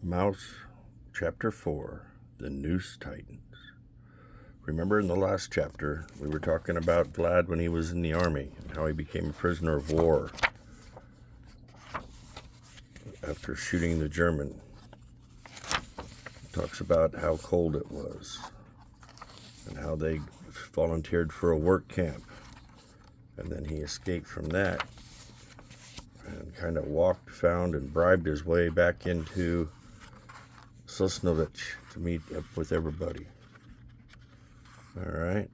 Mouse, Chapter 4, The Noose Tightens. Remember in the last chapter, we were talking about Vlad when he was in the army and how he became a prisoner of war after shooting the German. Talks about how cold it was and how they volunteered for a work camp. And then he escaped from that and kind of found and bribed his way back into Sosnowiec to meet up with everybody. All right.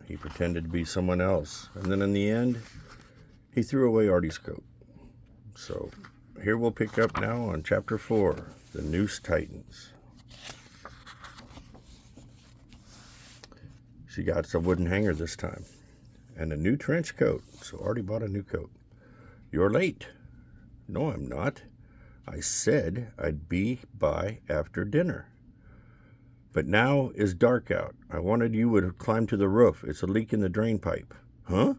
He pretended to be someone else. And then in the end, he threw away Artie's coat. So here we'll pick up now on Chapter 4, The Noose Tightens. She got a wooden hanger this time and a new trench coat. So Artie bought a new coat. You're late. No, I'm not. I said I'd be by after dinner. But now is dark out. I wanted you would climb to the roof. It's a leak in the drain pipe. Huh?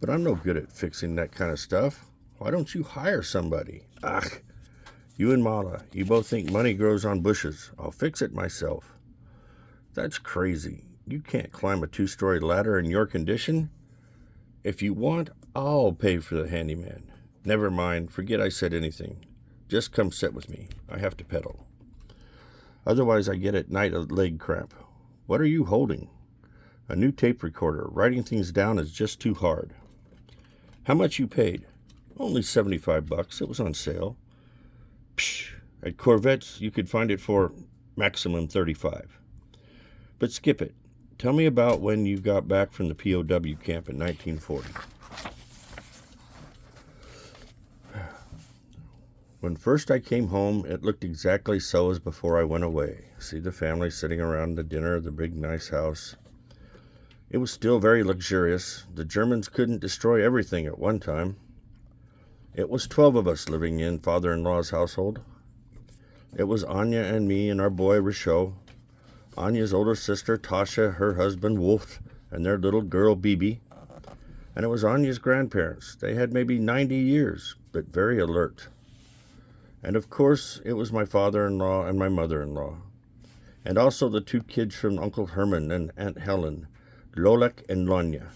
But I'm no good at fixing that kind of stuff. Why don't you hire somebody? Ugh. You and Mala, you both think money grows on bushes. I'll fix it myself. That's crazy. You can't climb a 2-story ladder in your condition. If you want, I'll pay for the handyman. Never mind. Forget I said anything. Just come sit with me. I have to pedal. Otherwise, I get at night a leg cramp. What are you holding? A new tape recorder. Writing things down is just too hard. How much you paid? Only $75. It was on sale. Psh, at Corvette's, you could find it for maximum $35. But skip it. Tell me about when you got back from the POW camp in 1940. When first I came home, it looked exactly so as before I went away. See the family sitting around the dinner of the big nice house. It was still very luxurious. The Germans couldn't destroy everything at one time. It was 12 of us living in father-in-law's household. It was Anya and me and our boy Richaud, Anya's older sister Tasha, her husband Wolf, and their little girl Bibi. And it was Anya's grandparents. They had maybe 90 years, but very alert. And of course, it was my father-in-law and my mother-in-law. And also the 2 kids from Uncle Herman and Aunt Helen, Lolek and Lonya.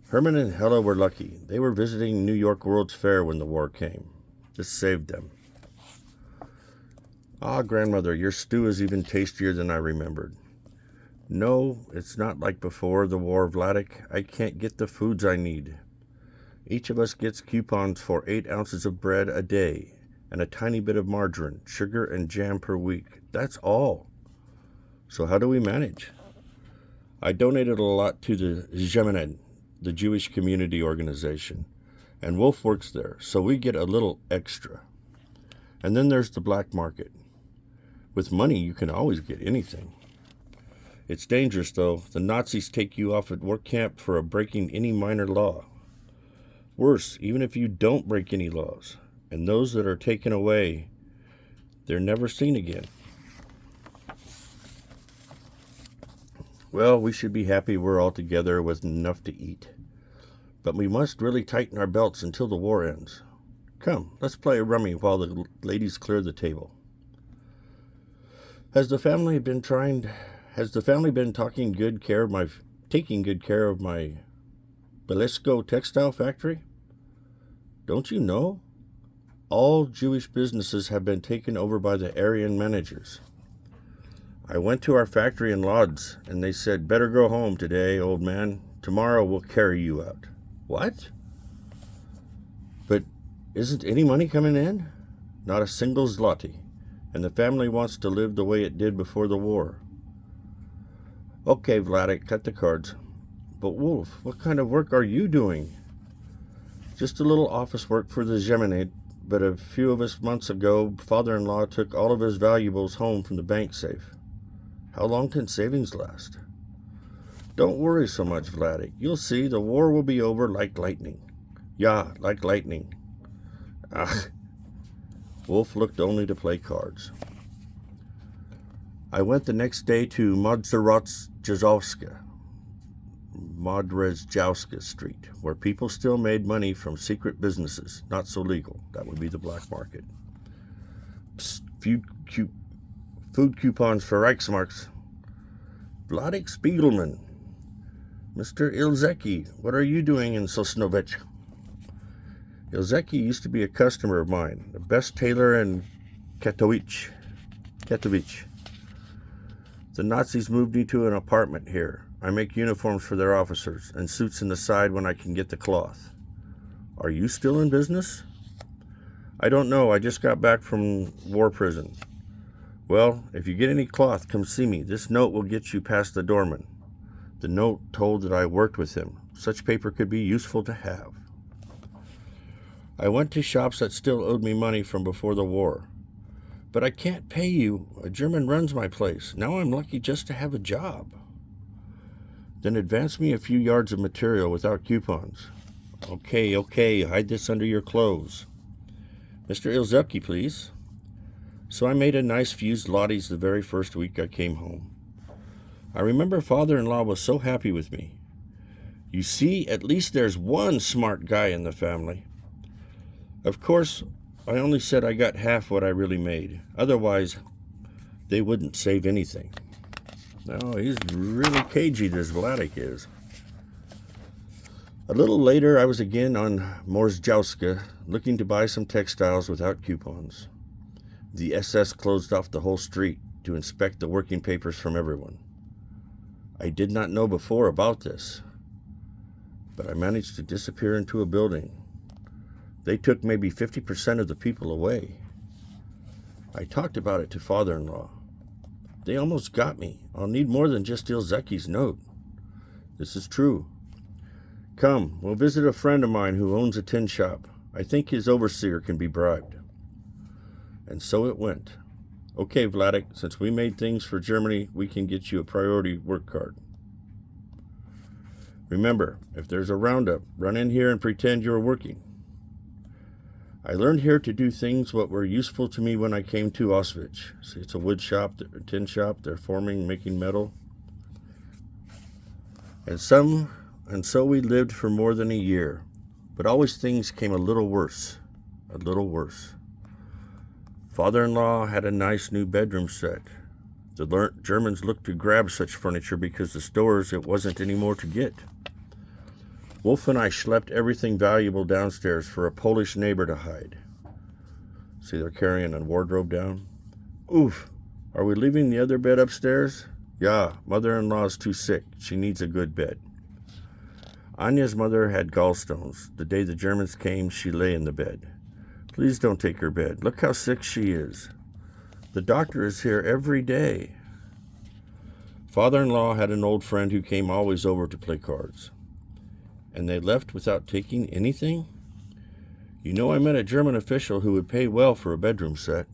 Herman and Hella were lucky. They were visiting New York World's Fair when the war came. This saved them. Ah, grandmother, your stew is even tastier than I remembered. No, it's not like before the war, Vladik. I can't get the foods I need. Each of us gets coupons for 8 ounces of bread a day and a tiny bit of margarine, sugar, and jam per week. That's all. So how do we manage? I donated a lot to the Zhemenin, the Jewish community organization, and Wolf works there, so we get a little extra. And then there's the black market. With money, you can always get anything. It's dangerous, though. The Nazis take you off at work camp for breaking any minor law. Worse, even if you don't break any laws, and those that are taken away, they're never seen again. Well, we should be happy we're all together with enough to eat. But we must really tighten our belts until the war ends. Come, let's play a rummy while the ladies clear the table. Has the family been taking good care of my Belisco textile factory? Don't you know? All Jewish businesses have been taken over by the Aryan managers. I went to our factory in Lodz, and they said, better go home today, old man. Tomorrow we'll carry you out. What? But isn't any money coming in? Not a single zloty. And the family wants to live the way it did before the war. Okay, Vladik, cut the cards. But Wolf, what kind of work are you doing? Just a little office work for the Zhemenid, but a few of us months ago, father-in-law took all of his valuables home from the bank safe. How long can savings last? Don't worry so much, Vladik. You'll see, the war will be over like lightning. Yeah, like lightning. Ach. Wolf looked only to play cards. I went the next day to Modrzejowska Street, where people still made money from secret businesses, not so legal. That would be the black market. Food, food coupons for Reichsmarks. Vladek Spiegelman. Mr. Ilzeki, what are you doing in Sosnowiec? Ilzeki used to be a customer of mine, the best tailor in Katowice. The Nazis moved me to an apartment here. I make uniforms for their officers and suits in the side when I can get the cloth. Are you still in business? I don't know. I just got back from war prison. Well, if you get any cloth, come see me. This note will get you past the doorman. The note told that I worked with him. Such paper could be useful to have. I went to shops that still owed me money from before the war. But I can't pay you. A German runs my place. Now I'm lucky just to have a job. Then advance me a few yards of material without coupons. Okay, hide this under your clothes. Mr. Ilzeki, please. So I made a nice few zlotys the very first week I came home. I remember father-in-law was so happy with me. You see, at least there's one smart guy in the family. Of course, I only said I got half what I really made. Otherwise, they wouldn't save anything. No, he's really cagey, this Vladek is. A little later, I was again on Morzjowska, looking to buy some textiles without coupons. The SS closed off the whole street to inspect the working papers from everyone. I did not know before about this, but I managed to disappear into a building. They took maybe 50% of the people away. I talked about it to father-in-law. They almost got me. I'll need more than just Ilzeki's note. This is true. Come, we'll visit a friend of mine who owns a tin shop. I think his overseer can be bribed. And so it went. Okay, Vladek, since we made things for Germany, we can get you a priority work card. Remember, if there's a roundup, run in here and pretend you're working. I learned here to do things what were useful to me when I came to Auschwitz. See, it's a wood shop, a tin shop, they're forming, making metal. And so we lived for more than a year. But always things came a little worse. Father-in-law had a nice new bedroom set. The Germans looked to grab such furniture because the stores it wasn't any more to get. Wolf and I schlepped everything valuable downstairs for a Polish neighbor to hide. See, they're carrying a wardrobe down. Oof, are we leaving the other bed upstairs? Yeah, mother-in-law's too sick. She needs a good bed. Anya's mother had gallstones. The day the Germans came, she lay in the bed. Please don't take her bed. Look how sick she is. The doctor is here every day. Father-in-law had an old friend who came always over to play cards. And they left without taking anything? You know, I met a German official who would pay well for a bedroom set.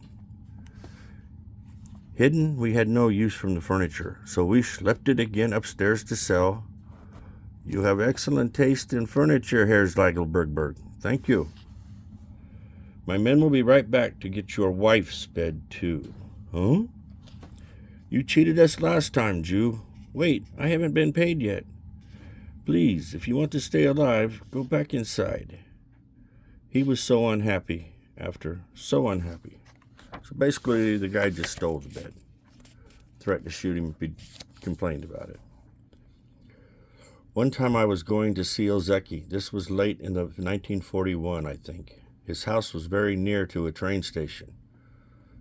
Hidden, we had no use from the furniture, so we schlepped it again upstairs to sell. You have excellent taste in furniture, Herr Zeigelberg. Thank you. My men will be right back to get your wife's bed, too. Huh? You cheated us last time, Jew. Wait, I haven't been paid yet. Please, if you want to stay alive, go back inside. He was so unhappy so unhappy. So basically, the guy just stole the bed. Threatened to shoot him if he complained about it. One time I was going to see Ilzeki. This was late in 1941, I think. His house was very near to a train station.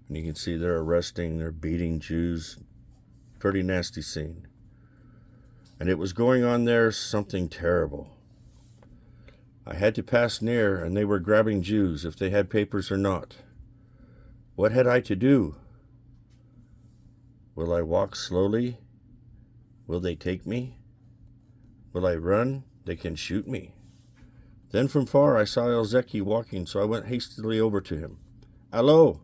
And you can see they're arresting, they're beating Jews. Pretty nasty scene. And it was going on there something terrible. I had to pass near, and they were grabbing Jews, if they had papers or not. What had I to do? Will I walk slowly? Will they take me? Will I run? They can shoot me. Then from far I saw Ilzeki walking, so I went hastily over to him. Hello,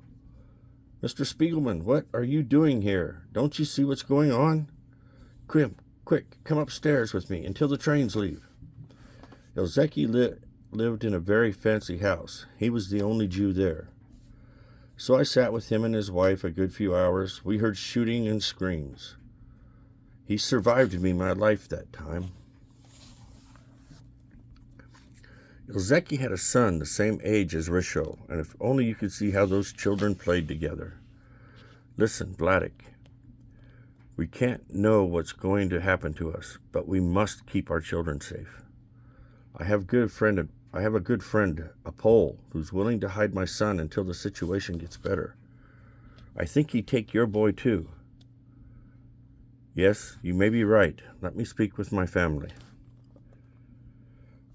Mr. Spiegelman, what are you doing here? Don't you see what's going on? Quick, come upstairs with me until the trains leave. Ilzeki lived in a very fancy house. He was the only Jew there. So I sat with him and his wife a good few hours. We heard shooting and screams. He survived me my life that time. Ilzeki had a son the same age as Risho, and if only you could see how those children played together. Listen, Vladek, we can't know what's going to happen to us, but we must keep our children safe. I have a good friend, a Pole, who's willing to hide my son until the situation gets better. I think he'd take your boy too. Yes, you may be right. Let me speak with my family.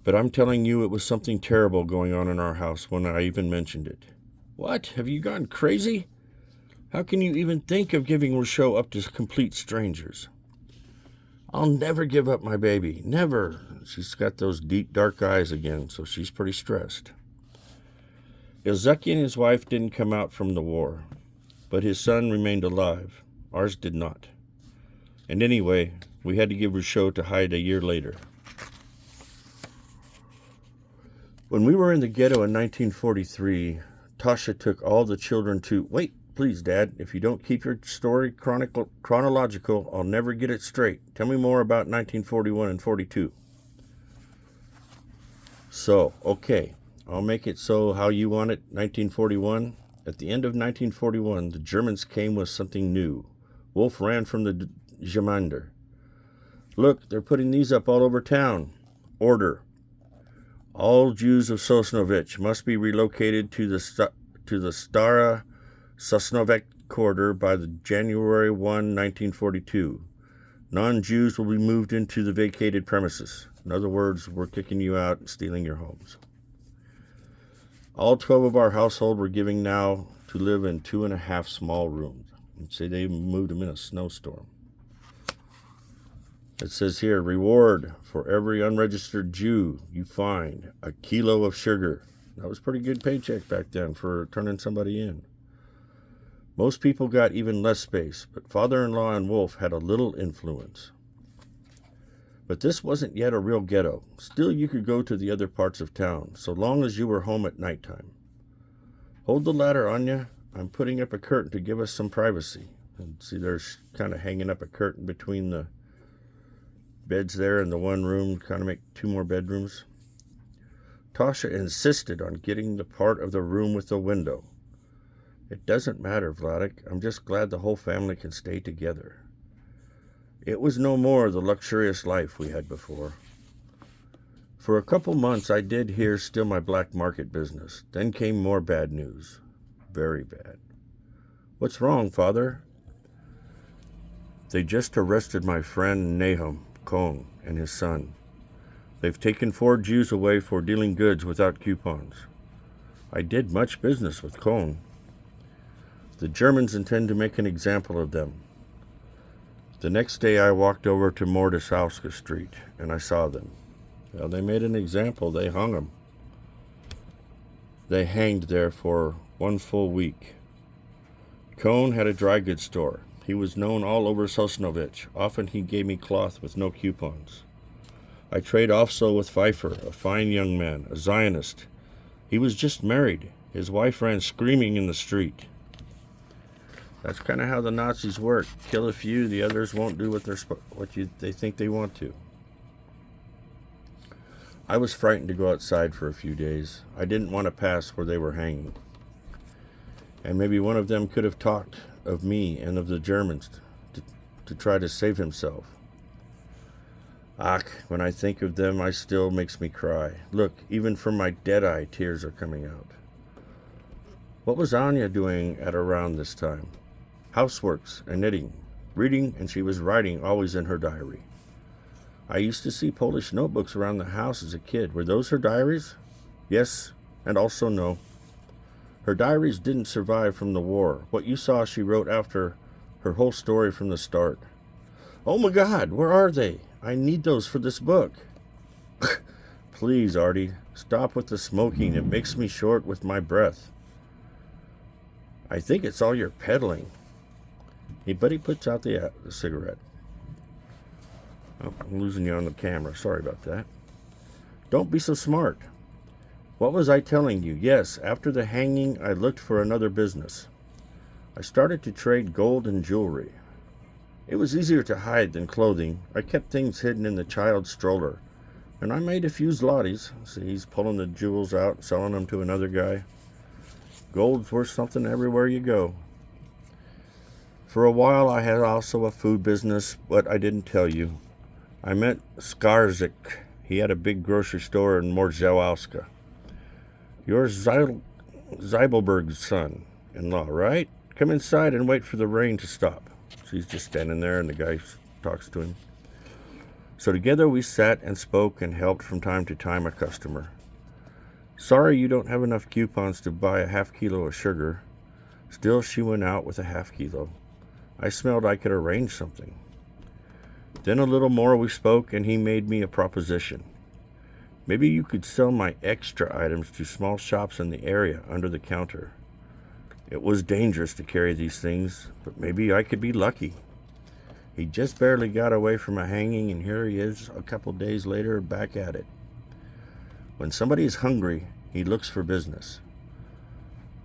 But I'm telling you, it was something terrible going on in our house when I even mentioned it. What? Have you gone crazy? How can you even think of giving Rochelle up to complete strangers? I'll never give up my baby. Never. She's got those deep, dark eyes again, so she's pretty stressed. Ilzeki and his wife didn't come out from the war, but his son remained alive. Ours did not. And anyway, we had to give Rochelle to hide a year later. When we were in the ghetto in 1943, Tasha took all the children to... Wait, please, Dad. If you don't keep your story chronological, I'll never get it straight. Tell me more about 1941 and 42. So, okay, I'll make it so how you want it. 1941. At the end of 1941, the Germans came with something new. Wolf ran from the Gemander. Look, they're putting these up all over town. Order. All Jews of Sosnowiec must be relocated to the Stara Sosnowiec quarter by the January 1, 1942. Non-Jews will be moved into the vacated premises. In other words, we're kicking you out and stealing your homes. All 12 of our household were given now to live in 2.5 small rooms. And say they moved them in a snowstorm. It says here, reward for every unregistered Jew you find, a kilo of sugar. That was a pretty good paycheck back then for turning somebody in. Most people got even less space, but father-in-law and Wolf had a little influence. But this wasn't yet a real ghetto. Still, you could go to the other parts of town, so long as you were home at nighttime. Hold the ladder, Anya. I'm putting up a curtain to give us some privacy. And see, there's kind of hanging up a curtain between the beds there in the one room, kind of make 2 more bedrooms. Tasha insisted on getting the part of the room with the window. It doesn't matter, Vladek. I'm just glad the whole family can stay together. It was no more the luxurious life we had before. For a couple months, I did hear still my black market business. Then came more bad news. Very bad. What's wrong, Father? They just arrested my friend Nahum Cohn and his son. They've taken 4 Jews away for dealing goods without coupons. I did much business with Cohn. The Germans intend to make an example of them. The next day I walked over to Mordesowska Street and I saw them. Well, they made an example. They hung him. They hanged there for 1 full week. Cohn had a dry goods store. He was known all over Sosnowiec. Often he gave me cloth with no coupons. I trade also with Pfeiffer, a fine young man, a Zionist. He was just married. His wife ran screaming in the street. That's kind of how the Nazis work. Kill a few, the others won't do what they think they want to. I was frightened to go outside for a few days. I didn't want to pass where they were hanging. And maybe one of them could have talked of me and of the Germans to try to save himself. Ach, when I think of them, I still makes me cry. Look, even from my dead eye, tears are coming out. What was Anya doing at around this time? Houseworks and knitting, reading, and she was writing always in her diary. I used to see Polish notebooks around the house as a kid. Were those her diaries? Yes, and also no. Her diaries didn't survive from the war. What you saw she wrote after her whole story from the start. Oh my God, where are they? I need those for this book. Please, Artie, stop with the smoking. It makes me short with my breath. I think it's all your peddling. But he puts out the cigarette. Oh, I'm losing you on the camera. Sorry about that. Don't be so smart. What was I telling you? Yes, after the hanging, I looked for another business. I started to trade gold and jewelry. It was easier to hide than clothing. I kept things hidden in the child's stroller. And I made a few zlotys. See, he's pulling the jewels out, selling them to another guy. Gold's worth something everywhere you go. For a while I had also a food business, but I didn't tell you. I met Skarzik. He had a big grocery store in Morzowska. You're Zeibelberg's son-in-law, right? Come inside and wait for the rain to stop. So he's just standing there, and the guy talks to him. So together we sat and spoke and helped from time to time a customer. Sorry you don't have enough coupons to buy a half kilo of sugar. Still, she went out with a half kilo. I smelled I could arrange something. Then a little more we spoke, and he made me a proposition. Maybe you could sell my extra items to small shops in the area under the counter. It was dangerous to carry these things, but maybe I could be lucky. He just barely got away from a hanging, and here he is a couple days later back at it. When somebody is hungry, he looks for business.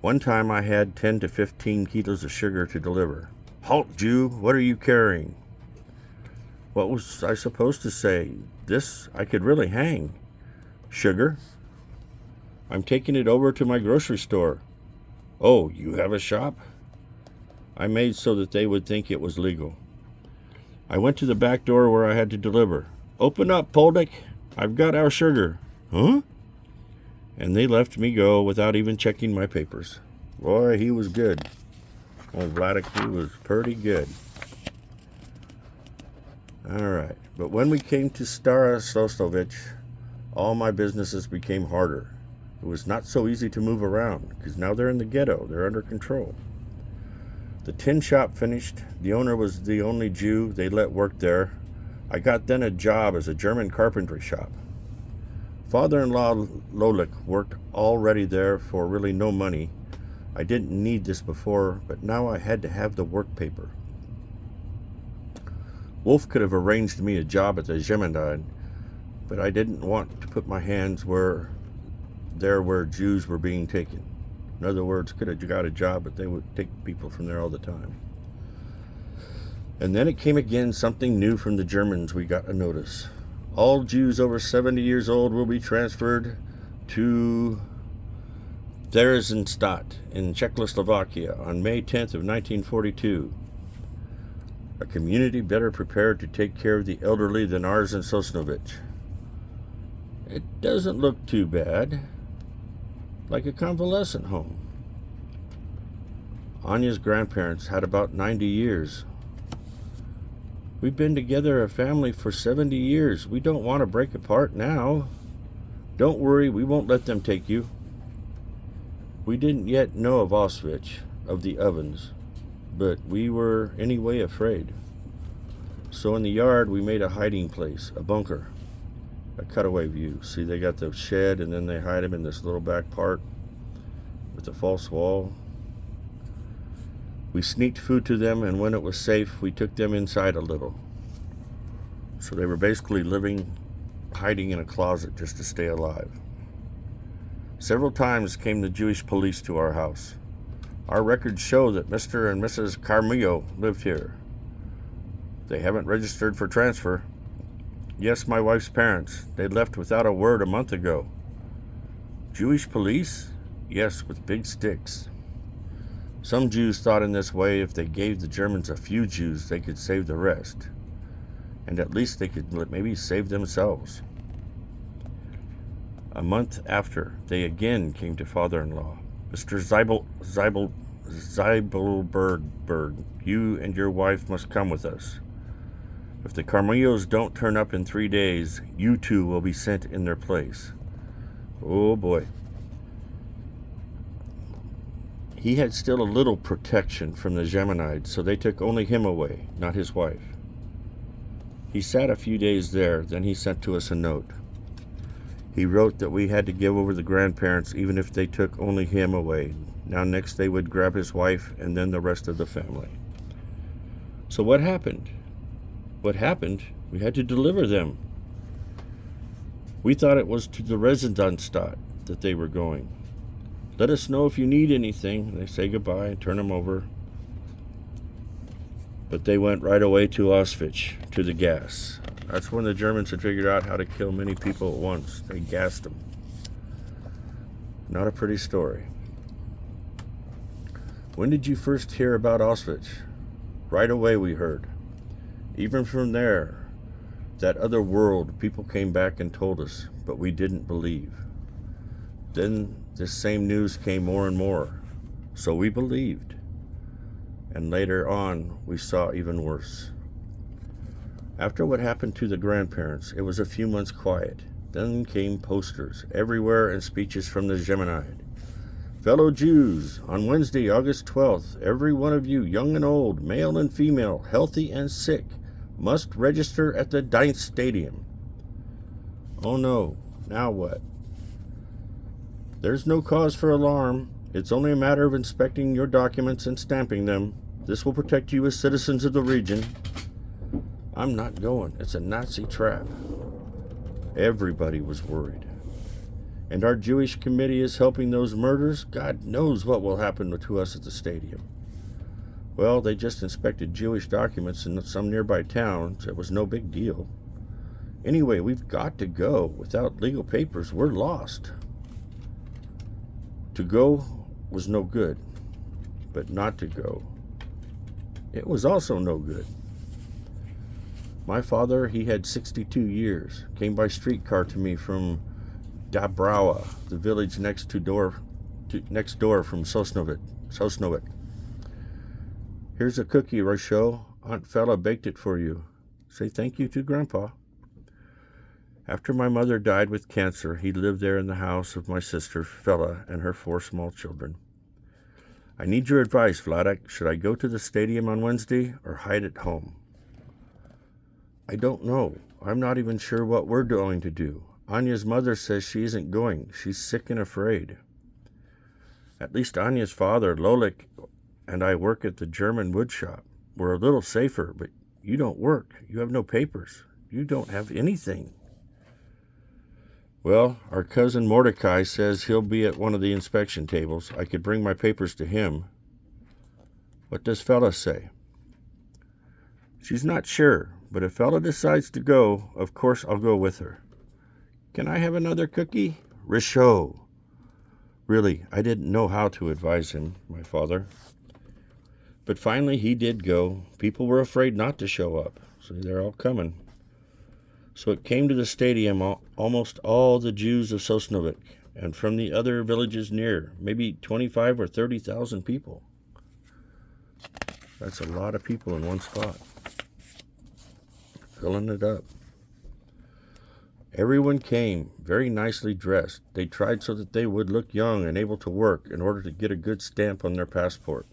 One time I had 10 to 15 kilos of sugar to deliver. Halt, Jew, what are you carrying? What was I supposed to say? This I could really hang. Sugar? I'm taking it over to my grocery store. Oh, you have a shop? I made so that they would think it was legal. I went to the back door where I had to deliver. Open up, Poldick. I've got our sugar. Huh? And they left me go without even checking my papers. Boy, he was good. Old Vladik, he was pretty good. All right. But when we came to Stara Sosnowiec, all my businesses became harder. It was not so easy to move around, because now they're in the ghetto. They're under control. The tin shop finished. The owner was the only Jew they let work there. I got then a job as a German carpentry shop. Father-in-law Lolik worked already there for really no money. I didn't need this before, but now I had to have the work paper. Wolf could have arranged me a job at the Gemeindein, but I didn't want to put my hands where Jews were being taken. In other words, could have got a job, but they would take people from there all the time. And then it came again, something new from the Germans. We got a notice. All Jews over 70 years old will be transferred to Theresienstadt in Czechoslovakia on May 10th of 1942. A community better prepared to take care of the elderly than ours in Sosnowiec. It doesn't look too bad. Like a convalescent home. Anya's grandparents had about 90 years. We've been together a family for 70 years. We don't want to break apart now. Don't worry, we won't let them take you. We didn't yet know of Auschwitz, of the ovens, but we were anyway afraid. So in the yard we made a hiding place, a bunker, a cutaway view. See, they got the shed and then they hide them in this little back part with a false wall. We sneaked food to them, and when it was safe, we took them inside a little. So they were basically hiding in a closet just to stay alive. Several times came the Jewish police to our house. Our records show that Mr. and Mrs. Carmillo lived here. They haven't registered for transfer. Yes, my wife's parents. They left without a word a month ago. Jewish police? Yes, with big sticks. Some Jews thought in this way if they gave the Germans a few Jews, they could save the rest. And at least they could maybe save themselves. A month after, they again came to father-in-law. Mr. Zeibelberg, you and your wife must come with us. If the Carmillos don't turn up in 3 days, you two will be sent in their place. Oh boy. He had still a little protection from the Geminides, so they took only him away, not his wife. He sat a few days there, then he sent to us a note. He wrote that we had to give over the grandparents even if they took only him away. Now next they would grab his wife and then the rest of the family. So what happened? What happened? We had to deliver them. We thought it was to the Residenzstadt that they were going. Let us know if you need anything. They say goodbye and turn them over. But they went right away to Auschwitz, to the gas. That's when the Germans had figured out how to kill many people at once. They gassed them. Not a pretty story. When did you first hear about Auschwitz? Right away we heard. Even from there, that other world, people came back and told us, but we didn't believe. Then this same news came more and more, so we believed. And later on, we saw even worse. After what happened to the grandparents, it was a few months quiet. Then came posters everywhere and speeches from the Geminid. Fellow Jews, on Wednesday, August 12th, every one of you, young and old, male and female, healthy and sick, must register at the Dinth Stadium. Oh no, now what? There's no cause for alarm. It's only a matter of inspecting your documents and stamping them. This will protect you as citizens of the region. I'm not going. It's a Nazi trap. Everybody was worried. And our Jewish committee is helping those murders. God knows what will happen to us at the stadium. Well, they just inspected Jewish documents in some nearby towns. It was no big deal. Anyway, we've got to go. Without legal papers, we're lost. To go was no good, but not to go, it was also no good. My father, he had 62 years, came by streetcar to me from Dabrawa, the village next door from Sosnowiec. Here's a cookie, Rochelle. Aunt Fella baked it for you. Say thank you to Grandpa. After my mother died with cancer, he lived there in the house of my sister, Fella, and her 4 small children. I need your advice, Vladek. Should I go to the stadium on Wednesday or hide at home? I don't know. I'm not even sure what we're going to do. Anya's mother says she isn't going. She's sick and afraid. At least Anya's father, Lolik, and I work at the German wood shop. We're a little safer, but you don't work. You have no papers. You don't have anything. Well, our cousin Mordecai says he'll be at one of the inspection tables. I could bring my papers to him. What does Fella say? She's not sure, but if Fella decides to go, of course I'll go with her. Can I have another cookie? Richaud. Really, I didn't know how to advise him, my father. But finally he did go. People were afraid not to show up, so they're all coming. So it came to the stadium almost all the Jews of Sosnowiec, and from the other villages near, maybe 25 or 30,000 people. That's a lot of people in one spot, filling it up. Everyone came, very nicely dressed. They tried so that they would look young and able to work in order to get a good stamp on their passport.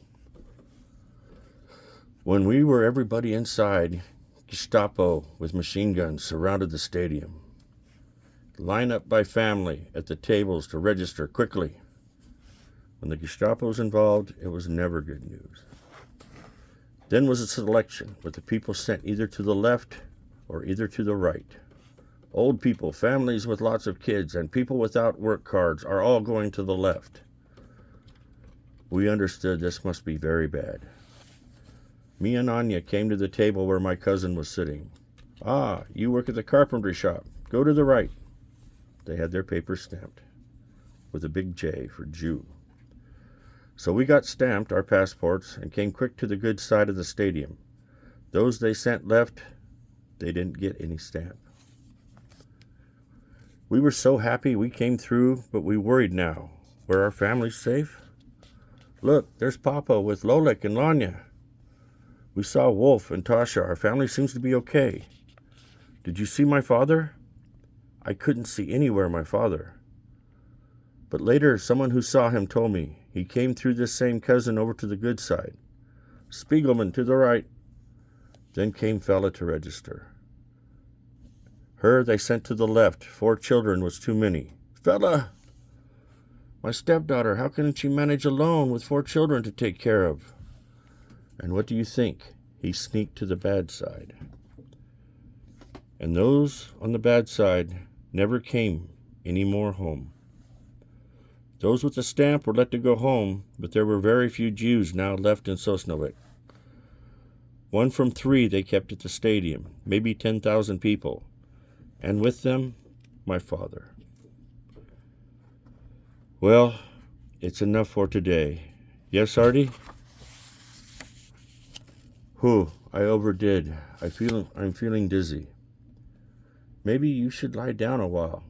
When we were everybody inside, Gestapo with machine guns surrounded the stadium. Line up by family at the tables to register quickly. When the Gestapo's involved, it was never good news. Then was a selection, with the people sent either to the left or either to the right. Old people, families with lots of kids, and people without work cards are all going to the left. We understood this must be very bad. Me and Anya came to the table where my cousin was sitting. Ah, you work at the carpentry shop. Go to the right. They had their papers stamped with a big J for Jew. So we got stamped, our passports, and came quick to the good side of the stadium. Those they sent left, they didn't get any stamp. We were so happy we came through, but we worried now. Were our families safe? Look, there's Papa with Lolik and Lanya. We saw Wolf and Tasha. Our family seems to be okay. Did you see my father? I couldn't see anywhere my father. But later, someone who saw him told me he came through this same cousin over to the good side. Spiegelman to the right. Then came Fella to register. Her they sent to the left. 4 children was too many. Fella! My stepdaughter, how can she manage alone with 4 children to take care of? And what do you think? He sneaked to the bad side. And those on the bad side never came any more home. Those with the stamp were let to go home, but there were very few Jews now left in Sosnowiec. 1 from 3 they kept at the stadium, maybe 10,000 people, and with them, my father. Well, it's enough for today. Yes, Artie? Whew, I overdid. I'm feeling dizzy. Maybe you should lie down a while.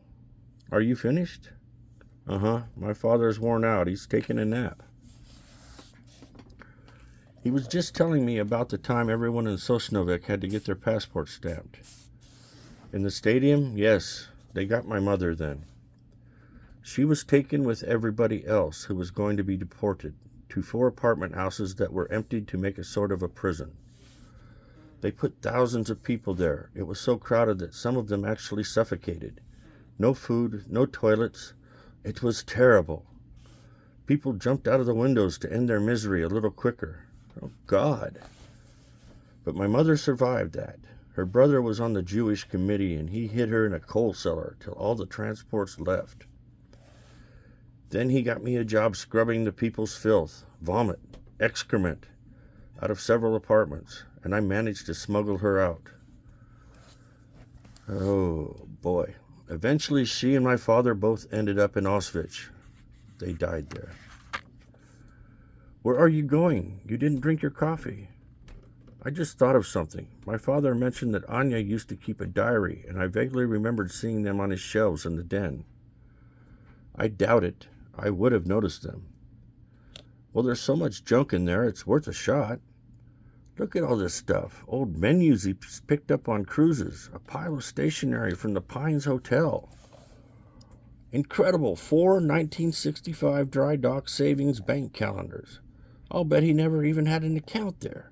Are you finished? Uh-huh. My father's worn out. He's taking a nap. He was just telling me about the time everyone in Sosnowiec had to get their passports stamped. In the stadium, yes, they got my mother then. She was taken with everybody else who was going to be deported to 4 apartment houses that were emptied to make a sort of a prison. They put thousands of people there. It was so crowded that some of them actually suffocated. No food, no toilets. It was terrible. People jumped out of the windows to end their misery a little quicker. Oh, God. But my mother survived that. Her brother was on the Jewish committee, and he hid her in a coal cellar till all the transports left. Then he got me a job scrubbing the people's filth, vomit, excrement out of several apartments, and I managed to smuggle her out. Oh, boy. Eventually, she and my father both ended up in Auschwitz. They died there. Where are you going? You didn't drink your coffee. I just thought of something. My father mentioned that Anya used to keep a diary, and I vaguely remembered seeing them on his shelves in the den. I doubt it. I would have noticed them. Well, there's so much junk in there, it's worth a shot. Look at all this stuff. Old menus he picked up on cruises. A pile of stationery from the Pines Hotel. Incredible. 4 1965 dry dock savings bank calendars. I'll bet he never even had an account there.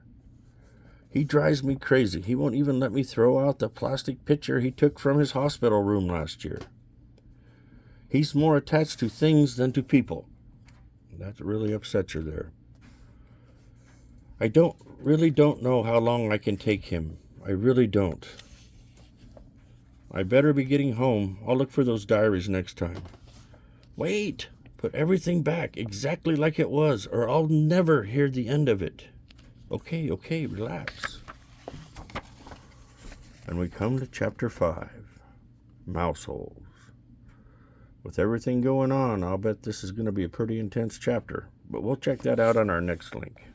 He drives me crazy. He won't even let me throw out the plastic picture he took from his hospital room last year. He's more attached to things than to people. That really upsets you there. I really don't know how long I can take him. I really don't. I better be getting home. I'll look for those diaries next time. Wait! Put everything back exactly like it was, or I'll never hear the end of it. Okay, relax. And we come to chapter 5, mouse holes. With everything going on, I'll bet this is going to be a pretty intense chapter, but we'll check that out on our next link.